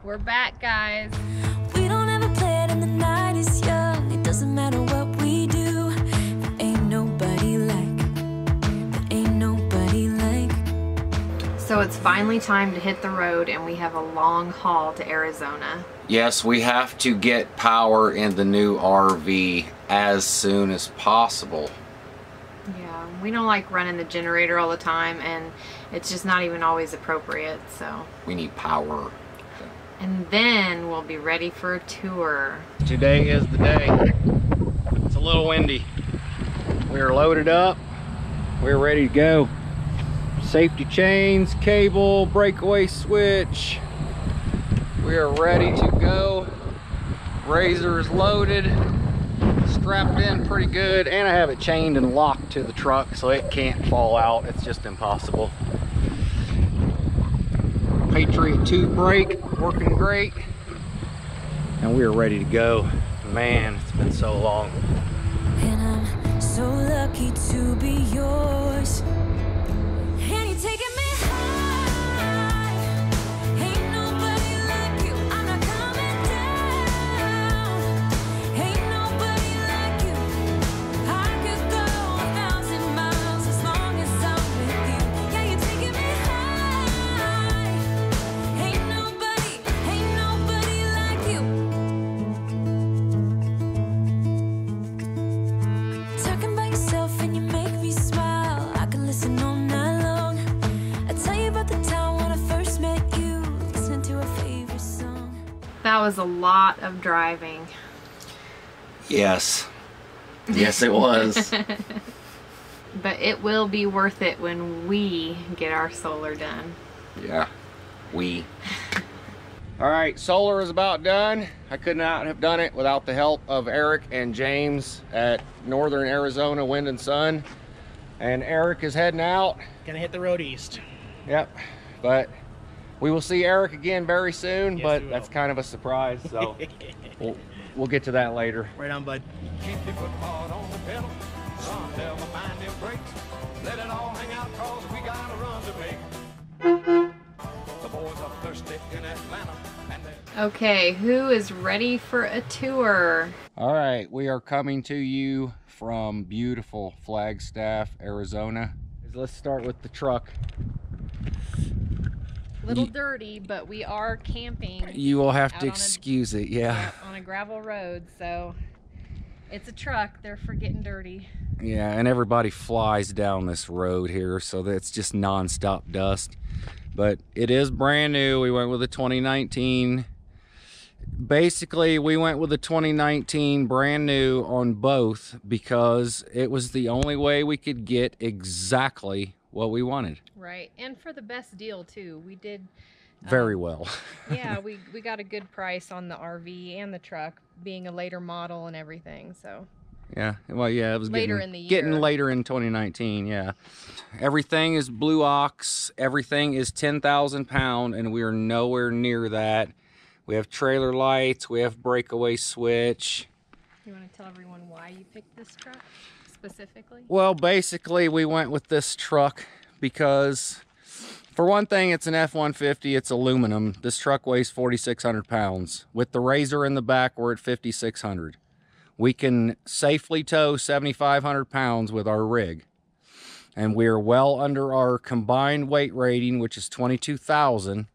We're back, guys. We don't ever play it and the night is young. It doesn't matter what we do. There ain't nobody like. There ain't nobody like. So it's finally time to hit the road, and we have a long haul to Arizona. Yes, we have to get power in the new RV as soon as possible. Yeah, we don't like running the generator all the time, and it's just not even always appropriate, so. We need power. And then we'll be ready for a tour. Today is the day. It's a little windy. We're loaded up. We're ready to go. Safety chains, cable, breakaway switch. We are ready to go. RZR is loaded, strapped in pretty good, and I have it chained and locked to the truck so it can't fall out. It's just impossible. Patriot 2 brake working great, and we are ready to go. Man, it's been so long. And I'm so lucky to be yours. And you're taking me high. Ain't nobody like you. I'm not coming down. Ain't nobody like you. I could go 1,000 miles as long as I'm with you. Yeah, you're taking me high. Ain't nobody like you. Talking by yourself and you make me smile. I can listen all night long. I tell you about the time when I first met you. Listen to a favorite song. That was a lot of driving. Yes. Yes, it was. But it will be worth it when we get our solar done. Yeah. All right, solar is about done. I could not have done it without the help of Eric and James at Northern Arizona Wind and Sun. And Eric is heading out. Gonna hit the road east. Yep, but we will see Eric again very soon, Yes, but we will. that's kind of a surprise, so we'll get to that later. Right on, bud. Keep your foot hard on the pedal. Son, never mind them brakes. Let it all hang out, cause we got a run to make. The boys are thirsty in Atlanta. And they Okay, who is ready for a tour? All right, we are coming to you from beautiful Flagstaff, Arizona. Let's start with the truck. A little dirty, but we are camping. You will have out to on excuse it, yeah. on a gravel road, so it's a truck. They're for getting dirty. Yeah, and everybody flies down this road here, so that's just non-stop dust. But it is brand new. We went with a 2019. Basically, we went with a 2019 brand new on both because it was the only way we could get exactly what we wanted. Right, and for the best deal too. We did Very well. yeah, we got a good price on the RV and the truck, being a later model and everything, so. Yeah, well, yeah, it was Later getting, in the year. getting later in 2019, yeah. Everything is blue ox, everything is 10,000 pound, and we are nowhere near that. We have trailer lights, we have breakaway switch. You want to tell everyone why you picked this truck specifically? Well, basically, we went with this truck because, for one thing, it's an F-150, it's aluminum. This truck weighs 4,600 pounds. With the RZR in the back, we're at 5,600. We can safely tow 7,500 pounds with our rig. And we are well under our combined weight rating, which is 22,000.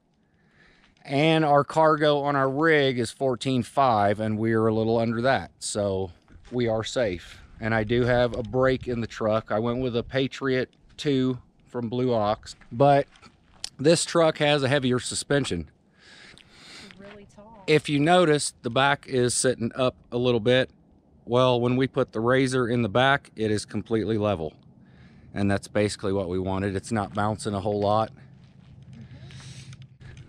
And our cargo on our rig is 14,500, and we are a little under that. So we are safe. And I do have a brake in the truck. I went with a Patriot 2 from Blue Ox. But this truck has a heavier suspension. It's really tall. If you notice, the back is sitting up a little bit. Well, when we put the RZR in the back, it is completely level. And that's basically what we wanted. It's not bouncing a whole lot.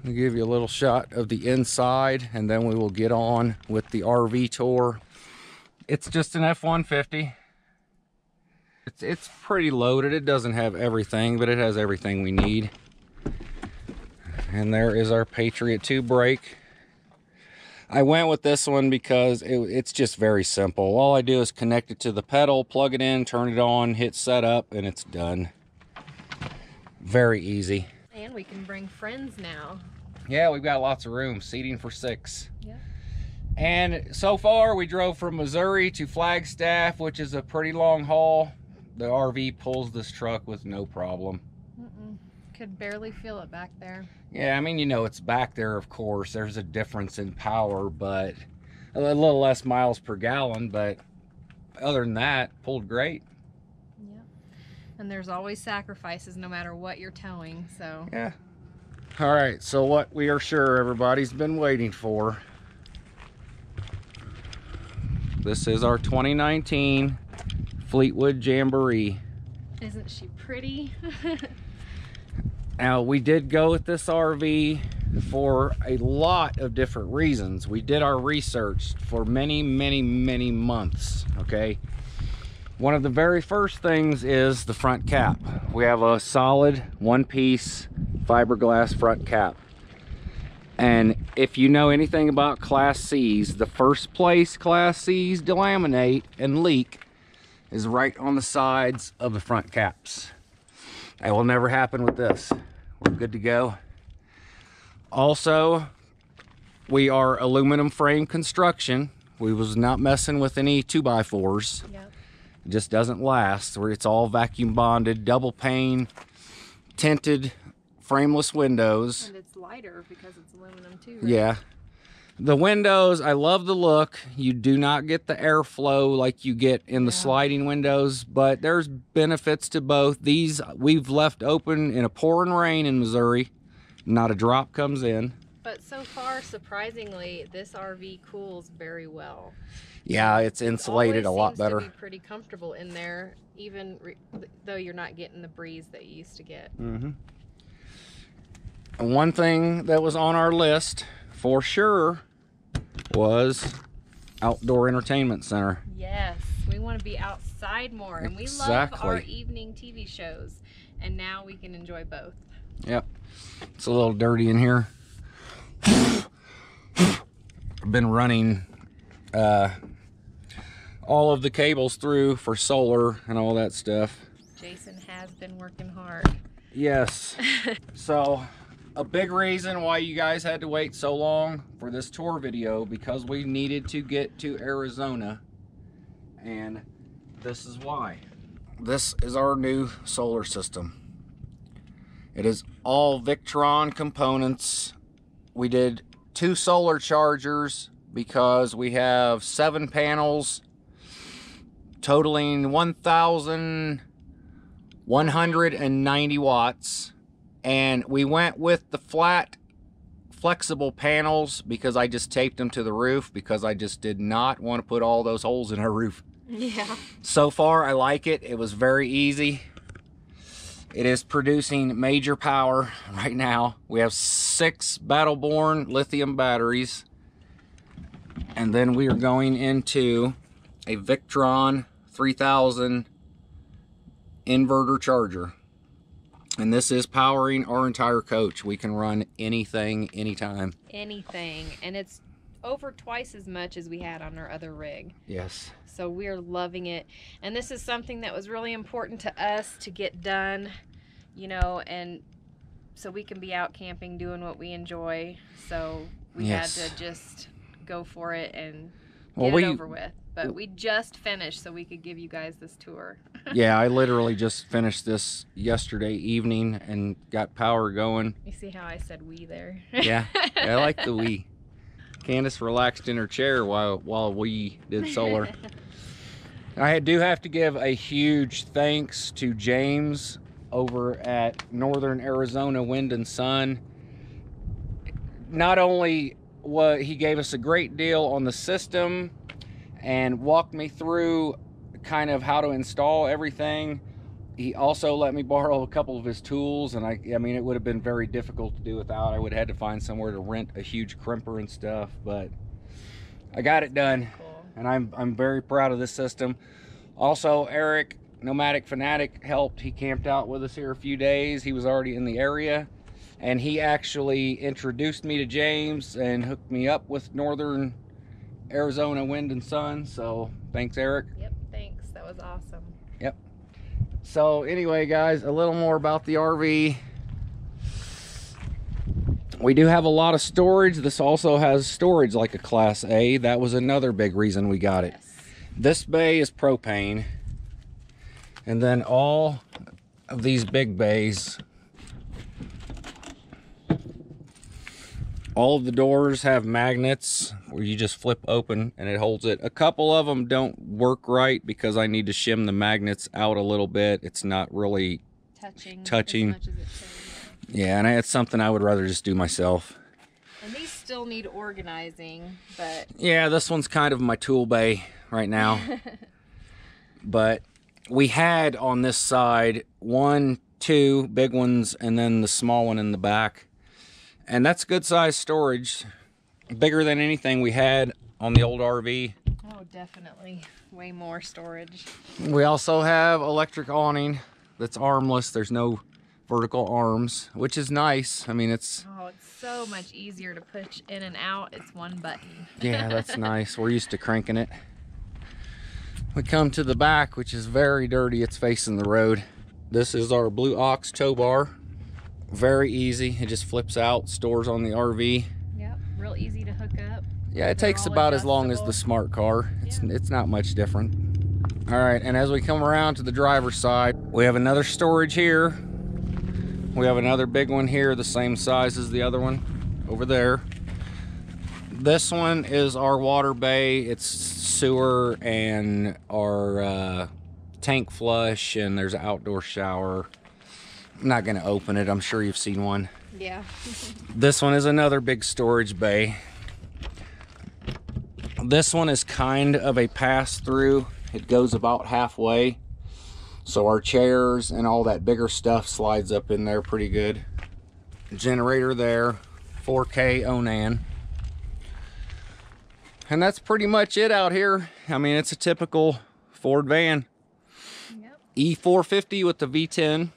I'll give you a little shot of the inside, and then we will get on with the RV tour. It's just an F-150. It's pretty loaded. It doesn't have everything, but it has everything we need. And there is our Patriot 2 brake. I went with this one because it's just very simple. All I do is connect it to the pedal, plug it in, turn it on, hit setup, and it's done. Very easy. And we can bring friends now. Yeah, we've got lots of room, seating for 6. Yep. And so far, we drove from Missouri to Flagstaff, which is a pretty long haul. The RV pulls this truck with no problem. Could barely feel it back there. Yeah, I mean, you know, it's back there, of course. There's a difference in power, but a little less miles per gallon, but other than that, pulled great. Yep. And there's always sacrifices no matter what you're towing, so. Yeah. All right, so what we are sure everybody's been waiting for. This is our 2019 Fleetwood Jamboree. Isn't she pretty? Now, we did go with this RV for a lot of different reasons. We did our research for many, many, many months, okay? One of the very first things is the front cap. We have a solid one-piece fiberglass front cap. And if you know anything about Class C's, the first place Class C's delaminate and leak is right on the sides of the front caps. That will never happen with this. We're good to go. Also, we are aluminum frame construction. We was not messing with any 2x4s. Yep. It just doesn't last. It's all vacuum bonded, double pane, tinted, frameless windows. And it's lighter because it's aluminum too, right? Yeah. The windows, I love the look. You do not get the airflow like you get in the sliding windows, but there's benefits to both. These we've left open in a pouring rain in Missouri. Not a drop comes in. But so far, surprisingly, this RV cools very well. Yeah, it's insulated a lot better. It seems to be pretty comfortable in there, even though you're not getting the breeze that you used to get. And one thing that was on our list for sure was outdoor entertainment center. Yes, we want to be outside more, and we love our evening TV shows, and now we can enjoy both. Yep. It's a little dirty in here. I've been running all of the cables through for solar and all that stuff. Jason has been working hard. Yes. So a big reason why you guys had to wait so long for this tour video, because we needed to get to Arizona, and this is why. This is our new solar system. It is all Victron components. We did 2 solar chargers because we have 7 panels totaling 1,190 watts. And we went with the flat flexible panels because I just taped them to the roof because I just did not want to put all those holes in our roof. Yeah. So far, I like it. It was very easy. It is producing major power right now. We have 6 Battleborn lithium batteries. And then we are going into a Victron 3000 inverter charger. And this is powering our entire coach. We can run anything, anytime. Anything. And it's over twice as much as we had on our other rig. Yes. So we're loving it. And this is something that was really important to us to get done, you know, and so we can be out camping doing what we enjoy. So we had to just go for it and get it over with. But we just finished so we could give you guys this tour. Yeah, I literally just finished this yesterday evening and got power going. You see how I said we there? Yeah, I like the we. Candace relaxed in her chair while we did solar. I do have to give a huge thanks to James over at Northern Arizona Wind and Sun. Not only he gave us a great deal on the system and walked me through kind of how to install everything, he also let me borrow a couple of his tools, and I mean, it would have been very difficult to do without. I would have had to find somewhere to rent a huge crimper and stuff, but I got it done. Cool. And I'm very proud of this system. Also, Eric, Nomadic Fanatic, helped. He camped out with us here a few days. He was already in the area, and he actually introduced me to James and hooked me up with Northern Arizona Wind and Sun. So thanks, Eric. Yep, thanks. That was awesome. Yep. So anyway, guys, a little more about the RV. We do have a lot of storage. This also has storage like a Class A. That was another big reason we got it. Yes. This bay is propane. And then all of these big bays, all of the doors have magnets where you just flip open and it holds it. A couple of them don't work right because I need to shim the magnets out a little bit. It's not really touching. as much as it should. Yeah, and it's something I would rather just do myself. And these still need organizing, but Yeah, this one's kind of my tool bay right now. But we had on this side 1, 2 big ones and then the small one in the back. And that's good size storage. Bigger than anything we had on the old RV. oh, definitely way more storage. We also have electric awning that's armless. There's no vertical arms, which is nice. I mean, it's Oh, it's so much easier to push in and out. It's one button. yeah, that's nice. We're used to cranking it. We come to the back, which is very dirty. It's facing the road. This is our Blue Ox tow bar. Very easy. It just flips out, stores on the RV. Yep, real easy to hook up. Yeah, it They're takes all about as long as the adjustable. smart car. It's not much different. All right, and as we come around to the driver's side, we have another storage here. We have another big one here, the same size as the other one over there. This one is our water bay. It's sewer and our tank flush, and there's an outdoor shower. I'm not gonna open it. I'm sure you've seen one. Yeah. This one is another big storage bay. This one is kind of a pass-through. It goes about halfway. So our chairs and all that bigger stuff slides up in there pretty good. Generator there, 4K Onan. And that's pretty much it out here. I mean, it's a typical Ford van. Yep. E450 with the V10.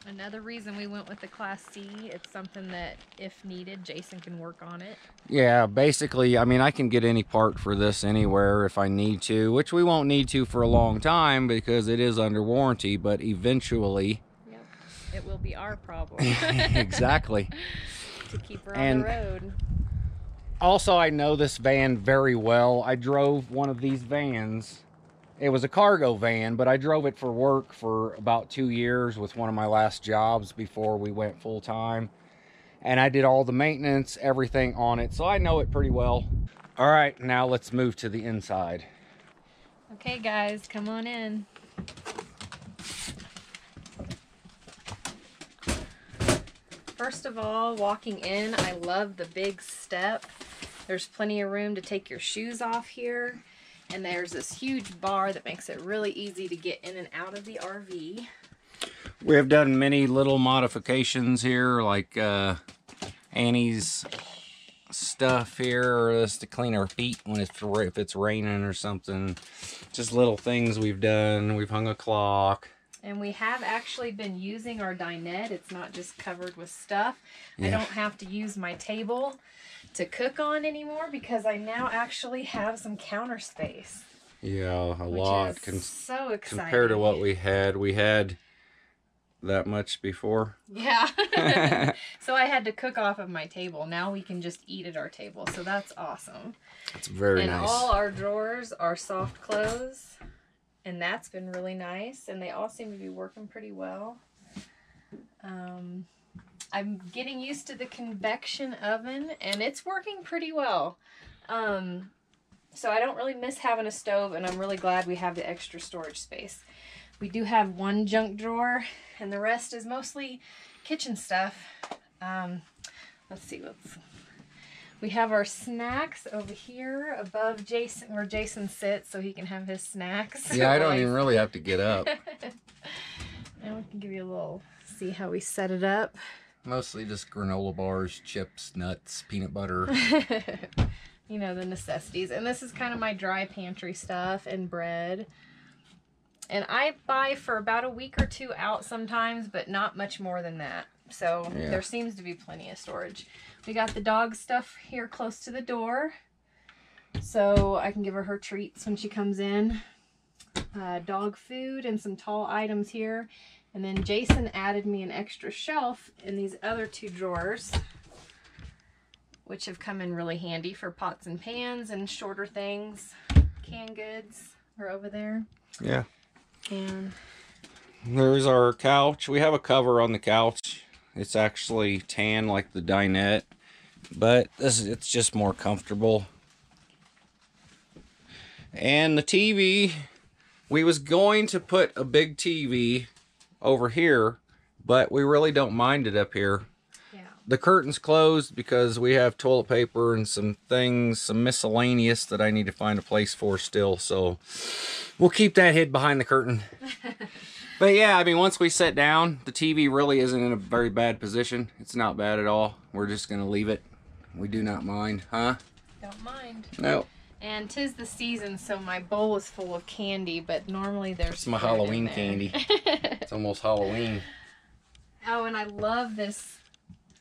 Another reason we went with the Class C. It's something that, if needed, Jason can work on it. Yeah, basically, I mean, I can get any part for this anywhere if I need to, which we won't need to for a long time because it is under warranty, but eventually. Yep. It will be our problem Exactly. to keep her on And- the road. Also, I know this van very well. I drove one of these vans. It was a cargo van, but I drove it for work for about 2 years with one of my last jobs before we went full time. And I did all the maintenance, everything on it, so I know it pretty well. All right, now let's move to the inside. Okay, guys, come on in. First of all, walking in, I love the big step. There's plenty of room to take your shoes off here. And there's this huge bar that makes it really easy to get in and out of the RV. We have done many little modifications here, like Annie's stuff here, or just to clean our feet when if it's raining or something. Just little things we've done. We've hung a clock. And we have actually been using our dinette. It's not just covered with stuff. Yeah. I don't have to use my table to cook on anymore because I now actually have some counter space. Yeah, a Which lot is so exciting. compared to what we had. We had that much before. Yeah. So I had to cook off of my table. Now we can just eat at our table. So that's awesome. It's very And nice. all our drawers are soft close. And that's been really nice. And they all seem to be working pretty well. I'm getting used to the convection oven. And it's working pretty well. So I don't really miss having a stove. And I'm really glad we have the extra storage space. We do have one junk drawer, and the rest is mostly kitchen stuff. Let's see, we have our snacks over here above Jason, where Jason sits, so he can have his snacks. Yeah, I don't While even really have to get up. And we can give you a little, see how we set it up. Mostly just granola bars, chips, nuts, peanut butter. You know, the necessities. And this is kind of my dry pantry stuff and bread. And I buy for about a week or two out sometimes, but not much more than that. So Yeah. There seems to be plenty of storage. We got the dog stuff here close to the door, so I can give her treats when she comes in. Dog food and some tall items here. And then Jason added me an extra shelf in these other two drawers. which have come in really handy for pots and pans and shorter things. Canned goods are over there. Yeah. And there's our couch. We have a cover on the couch. It's actually tan like the dinette, but it's just more comfortable. And the TV, we was going to put a big TV over here, but we really don't mind it up here. yeah. The curtain's closed because we have toilet paper and some things, some miscellaneous that I need to find a place for still. So we'll keep that hid behind the curtain. But yeah, I mean, once we sit down, the TV really isn't in a very bad position. It's not bad at all. We're just going to leave it. We do not mind, huh? Don't mind. No. And 'tis the season, so my bowl is full of candy, but normally there's It's my fruit in Halloween there. candy. It's almost Halloween. Oh, and I love this.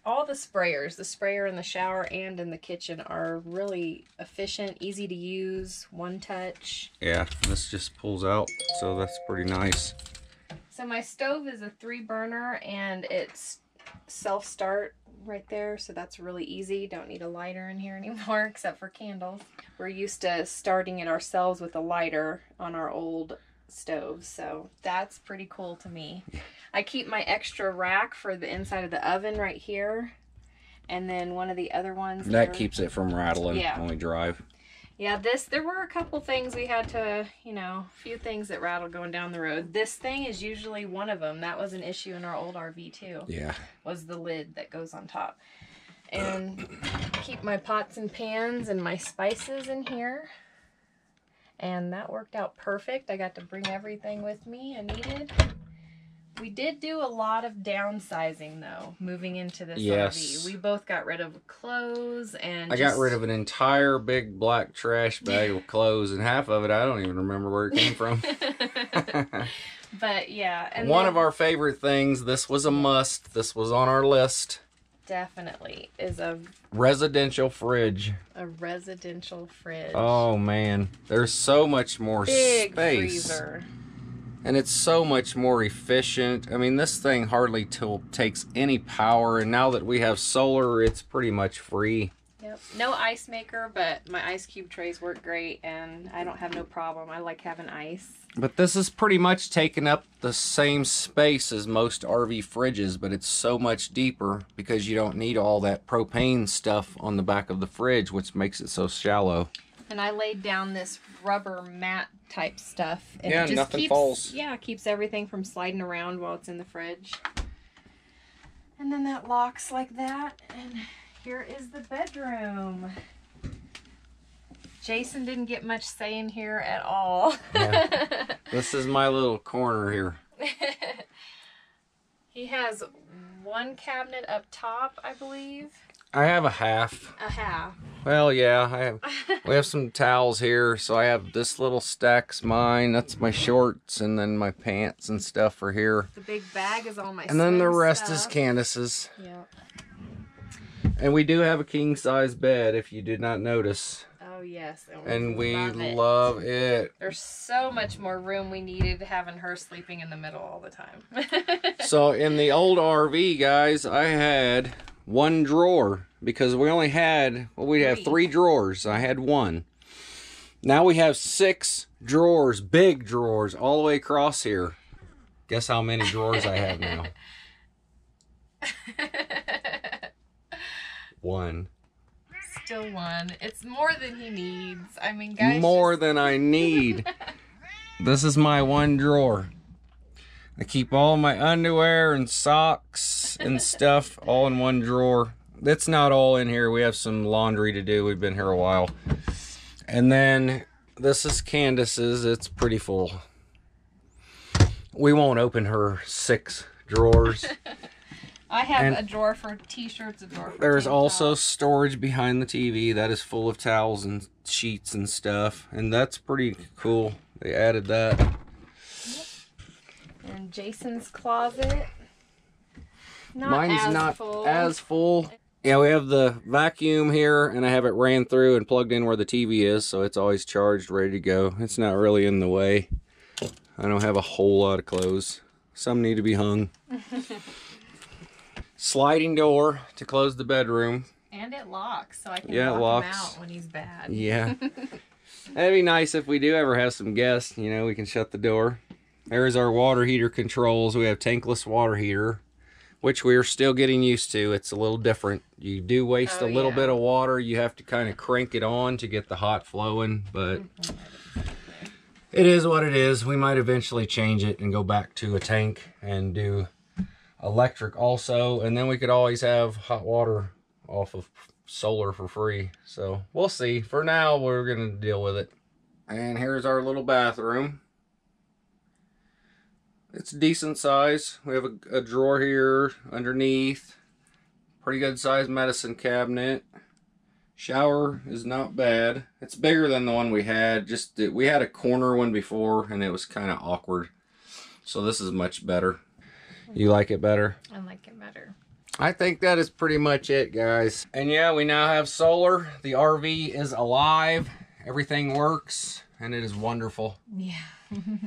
All the sprayers, the sprayer in the shower and in the kitchen, are really efficient, easy to use, one touch. Yeah, this just pulls out, so that's pretty nice. So my stove is a 3-burner, and it's self-start right there, so that's really easy. Don't need a lighter in here anymore, except for candles. We're used to starting it ourselves with a lighter on our old stove, so that's pretty cool to me. I keep my extra rack for the inside of the oven right here, and then one of the other ones That here. keeps it from rattling Yeah. when we drive. Yeah, there were a couple things we had to, you know, a few things that rattled going down the road. This thing is usually one of them. That was an issue in our old RV too. Yeah. Was the lid that goes on top. And keep my pots and pans and my spices in here. And that worked out perfect. I got to bring everything with me I needed. We did do a lot of downsizing though, moving into this Yes. RV. We both got rid of clothes and I got rid of an entire big black trash bag of clothes, and half of it I don't even remember where it came from. But yeah. And One then of our favorite things, this was a must, this was on our list. definitely is a Residential fridge. residential fridge. Oh man, there's so much more Big space. freezer. And it's so much more efficient. I mean, this thing hardly takes any power, and now that we have solar, it's pretty much free. Yep. No ice maker, but my ice cube trays work great, and I don't have no problem. I like having ice. But this is pretty much taking up the same space as most RV fridges, but it's so much deeper because you don't need all that propane stuff on the back of the fridge, which makes it so shallow. And I laid down this rubber mat type stuff. And Yeah, it just nothing keeps, falls. Yeah, keeps everything from sliding around while it's in the fridge. And then that locks like that. And here is the bedroom. Jason didn't get much say in here at all. Yeah. This is my little corner here. He has one cabinet up top, I believe. I have a half. A half. Well, yeah, we have some towels here, so I have this little stack's mine. That's my shorts, and then my pants and stuff are here. The big bag is all my And then the swim rest is stuff. Candace's. Yep. And we do have a king-size bed, if you did not notice. Oh, yes. And we it. love it. There's so much more room we needed having her sleeping in the middle all the time. So in the old RV, guys, I had one drawer because we only had, well, we have 3 drawers. I had 1. Now we have 6 drawers, big drawers, all the way across here. Guess how many drawers I have now? 1. Still 1. It's more than he needs. I mean, guys. More than I need. This is my 1 drawer. I keep all my underwear and socks and stuff all in 1 drawer. That's not all in here. We have some laundry to do. We've been here a while. And then this is Candace's. It's pretty full. We won't open her 6 drawers. I have And a drawer for t-shirts, a drawer for There's tank also tops. storage behind the TV that is full of towels and sheets and stuff. And that's pretty cool. They added that. And Jason's closet. Not Mine's as not full. as full. Yeah, we have the vacuum here, and I have it ran through and plugged in where the TV is, so it's always charged, ready to go. It's not really in the way. I don't have a whole lot of clothes. Some need to be hung. Sliding door to close the bedroom. And it locks, so I can Yeah, it lock him locks. out when he's bad. Yeah. That'd be nice if we do ever have some guests, you know, we can shut the door. There's our water heater controls. We have tankless water heater, which we're still getting used to. It's a little different. You do waste a little bit of water. You have to kind of crank it on to get the hot flowing, but it is what it is. We might eventually change it and go back to a tank and do electric also, and then we could always have hot water off of solar for free. So we'll see. For now, we're gonna deal with it. And here's our little bathroom. It's decent size. We have a drawer here underneath. Pretty good sized medicine cabinet. Shower is not bad. It's bigger than the one we had. Just we had a corner one before and it was kind of awkward. So this is much better. You like it better? I like it better. I think that is pretty much it, guys. And yeah, we now have solar. The RV is alive. Everything works and it is wonderful. Yeah.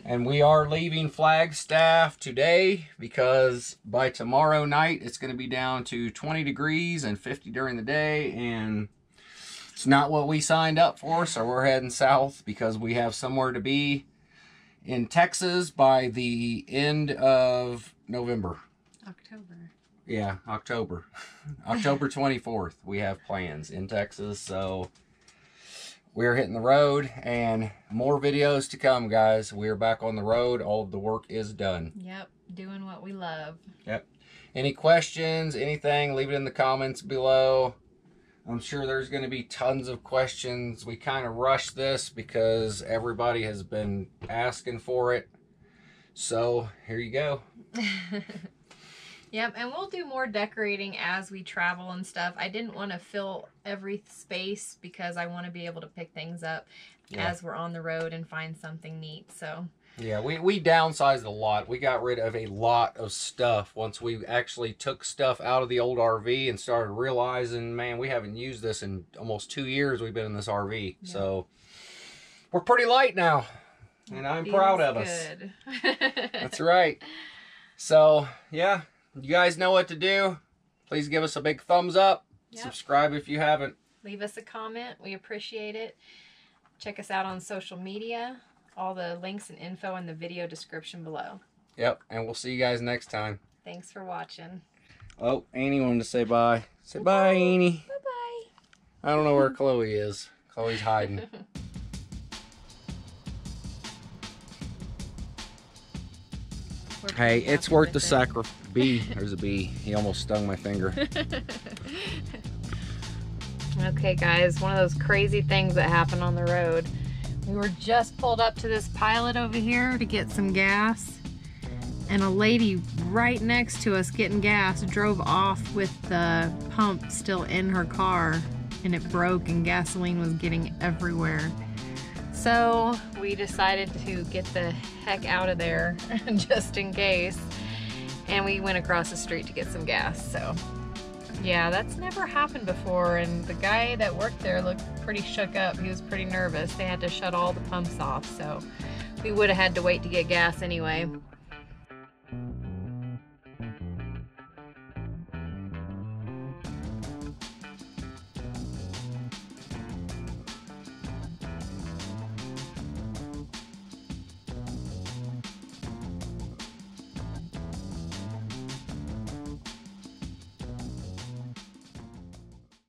And we are leaving Flagstaff today because by tomorrow night it's going to be down to 20 degrees and 50 during the day, and it's not what we signed up for, so we're heading south because we have somewhere to be in Texas by the end of November. October. Yeah, October. October 24th we have plans in Texas, so we're hitting the road, and more videos to come, guys. We're back on the road. All of the work is done. Yep, doing what we love. Yep. Any questions, anything, leave it in the comments below. I'm sure there's going to be tons of questions. We kind of rushed this because everybody has been asking for it. So, here you go. Yep, and we'll do more decorating as we travel and stuff. I didn't want to fill every space because I want to be able to pick things up as we're on the road and find something neat. So yeah, we downsized a lot. We got rid of a lot of stuff once we actually took stuff out of the old RV and started realizing, man, we haven't used this in almost 2 years we've been in this RV. Yeah. So we're pretty light now, and I'm proud of us. That's right. So, yeah. You guys know what to do. Please give us a big thumbs up. Yep. Subscribe if you haven't. Leave us a comment. We appreciate it. Check us out on social media. All the links and info in the video description below. Yep, and we'll see you guys next time. Thanks for watching. Oh, Annie wanted to say bye. Say bye, Annie. Bye-bye. I don't know where Chloe is. Chloe's hiding. Hey, it's worth the sacrifice. Bee. There's a bee. He almost stung my finger. Okay, guys. One of those crazy things that happen on the road. We were just pulled up to this pilot over here to get some gas. And a lady right next to us getting gas drove off with the pump still in her car. And it broke and gasoline was getting everywhere. So we decided to get the heck out of there just in case. And we went across the street to get some gas. So yeah, that's never happened before. And the guy that worked there looked pretty shook up. He was pretty nervous. They had to shut all the pumps off. So we would have had to wait to get gas anyway.